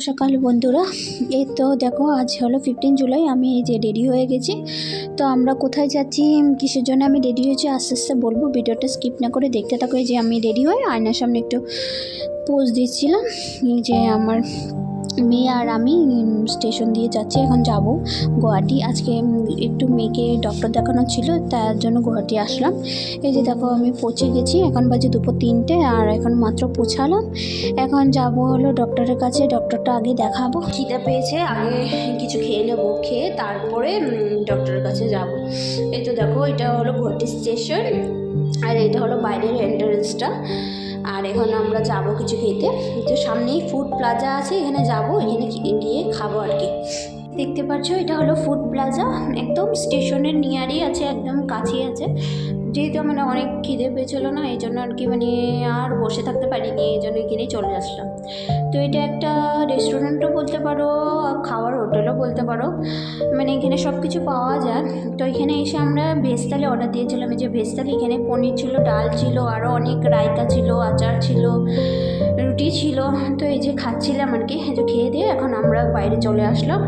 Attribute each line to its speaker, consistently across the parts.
Speaker 1: সকাল বন্ধুরা, এই তো দেখো আজ হলো 15 জুলাই। আমি এই যে রেডি হয়ে গেছি। তো আমরা কোথায় যাচ্ছি, কিসের জন্য আমি রেডি হয়েছি আস্তে আস্তে বলবো, ভিডিওটা স্কিপ না করে দেখতে থাকো। এই যে আমি রেডি হয়ে আয়নার সামনে একটু পোজ দিচ্ছিলাম। এই যে আমার মেয়ে আর আমি স্টেশন দিয়ে যাচ্ছি, এখন যাব গুয়াহাটি। আজকে একটু মেয়েকে ডক্টর দেখানো ছিল, তার জন্য গুয়াহাটি আসলাম। এই যে দেখো আমি পৌঁছে গেছি, এখন বাজে দুপুর 3টে আর এখন মাত্র পৌঁছালাম। এখন যাব হলো ডক্টরের কাছে, ডক্টরটা আগে দেখাবো। খিদে পেয়েছে, আগে কিছু খেয়ে নেবো, খেয়ে তারপরে ডক্টরের কাছে যাব। এই তো দেখো এটা হলো গুয়াহাটি স্টেশন আর এটা হলো বাইরের এন্ট্রান্সটা। আর এখন আমরা যাব কিছু খেতে। তো সামনেই ফুড প্লাজা আছে, এখানে যাব, এখানে গিয়ে খাবো আর কি। দেখতে পাচ্ছ এটা হলো ফুড প্লাজা, একদম স্টেশনের নিয়ারই আছে, একদম কাছেই আছে। যেহেতু আমার অনেক খিদে পেয়েছিল না, এই জন্য আর কি আর বসে থাকতে পারিনি, এই জন্য এখানেই চলে আসলাম। তো এটা একটা রেস্টুরেন্টও বলতে পারো, খাওয়ার হোটেলও বলতে পারো, এখানে সব কিছু পাওয়া যায়। তো এখানে এসে আমরা ভেজ থালি অর্ডার দিয়েছিলাম। এই যে ভেজ থালি, এখানে পনির ছিল, ডাল ছিল, আরও অনেক রায়তা ছিল, আচার ছিল, রুটি ছিল। তো এই যে খাচ্ছিলাম আর কি, এই যে খেয়ে দিয়ে এখন আমরা বাইরে চলে আসলাম।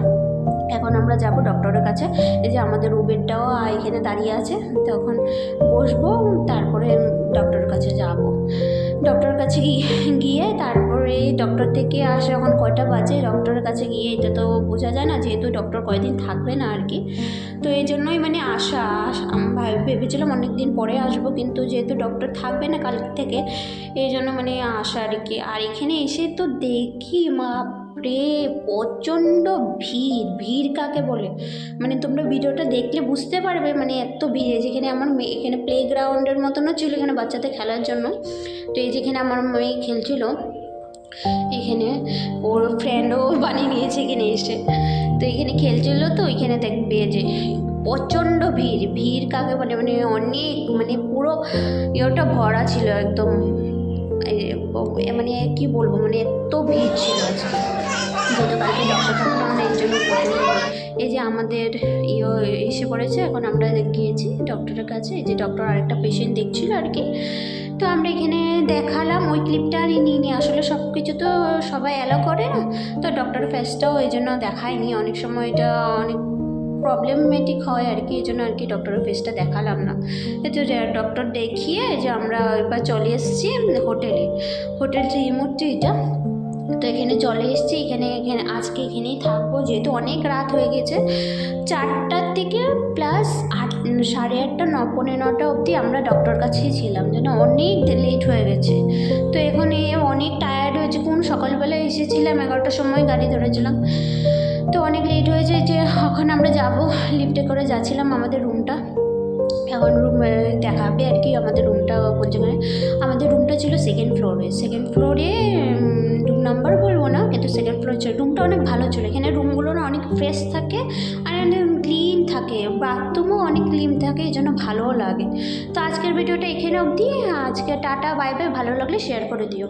Speaker 1: এখন আমরা যাব ডক্টরের কাছে। এই যে আমাদের উবেরটাও এখানে দাঁড়িয়ে আছে, তখন বসবো, তারপরে ডক্টরের কাছে যাব। ডক্টরের কাছে গিয়ে তারপরে ডক্টর থেকে আসে, এখন কয়টা বাজে, ডক্টরের কাছে গিয়ে এটা তো বোঝা যায় না, যেহেতু ডক্টর কয়দিন থাকবে না আর কি। তো এই জন্যই আসা, আমি ভেবেছিলাম অনেক দিন পরে আসবো, কিন্তু যেহেতু ডক্টর থাকবে না কাল থেকে, এই জন্য আসা আর কি। আর এখানে এসে তো দেখি প্রচণ্ড ভিড় কাকে বলে, তোমরা ভিডিওটা দেখলে বুঝতে পারবে, এত ভিড়। যেখানে আমার মেয়ে, এখানে প্লে গ্রাউন্ডের মতনও ছিল এখানে বাচ্চাদের খেলার জন্য। তো এই যেখানে আমার মেয়ে খেলছিল, এখানে ওর ফ্রেন্ডও বানিয়ে নিয়েছে এখানে এসে, তো এখানে খেলছিল। তো ওইখানে দেখবে যে প্রচণ্ড ভিড় কাকে বলে, অনেক পুরো ইয়েটা ভরা ছিল একদম, কি বলবো, এত ভিড় ছিল আজকে, যেহেতু কালকে ডক্টর থাকলাম না, এই জন্য এই যে আমাদের এসে পড়েছে। এখন আমরা গিয়েছি ডক্টরের কাছে, এই যে ডক্টর আরেকটা পেশেন্ট দেখছিল আর কি। তো আমরা এখানে দেখালাম, ওই ক্লিপটা আর নিইনি, আসলে সব কিছু তো সবাই অ্যালাউ করে না, তো ডক্টর ফেসটাও এই জন্য দেখায়নি। অনেক সময় এটা অনেক প্রবলেমেটিক হয় আর কি, এই জন্য আর কি ডক্টরের ফেসটা দেখালাম না। তো ডক্টর দেখিয়ে যে আমরা এবার চলে এসেছি হোটেল যে এই মুহূর্তে এটা। তো এখানে চলে এসেছি, এখানে আজকে এখানেই থাকবো, যেহেতু অনেক রাত হয়ে গেছে। 4টার থেকে প্লাস 8:30, 9:45 অবধি আমরা ডক্টর কাছেই ছিলাম, যেন অনেক লেট হয়ে গেছে। তো এখন অনেক টায়ার্ড হয়েছে, সকালবেলায় এসেছিলাম 11টার সময় গাড়ি ধরেছিলাম, তো অনেক লেট হয়েছে। যে এখন আমরা যাব, লিফটে করে যাচ্ছিলাম আমাদের রুমটা। এখন রুম দেখাবে আর কি, আমাদের রুমটা কোন জায়গায়। আমাদের রুমটা ছিল সেকেন্ড ফ্লোরে, রুম নাম্বার বলবো না, কিন্তু সেকেন্ড ফ্লোর ছিল। রুমটা অনেক ভালো ছিল, এখানে রুমগুলো না অনেক ফ্রেশ থাকে আর ক্লিন থাকে, বাথরুমও অনেক ক্লিন থাকে, এই জন্য ভালোও লাগে। তো আজকের ভিডিওটা এখানে অবধি। আজকে টাটা, বাই বাই। ভালো লাগলে শেয়ার করে দিও।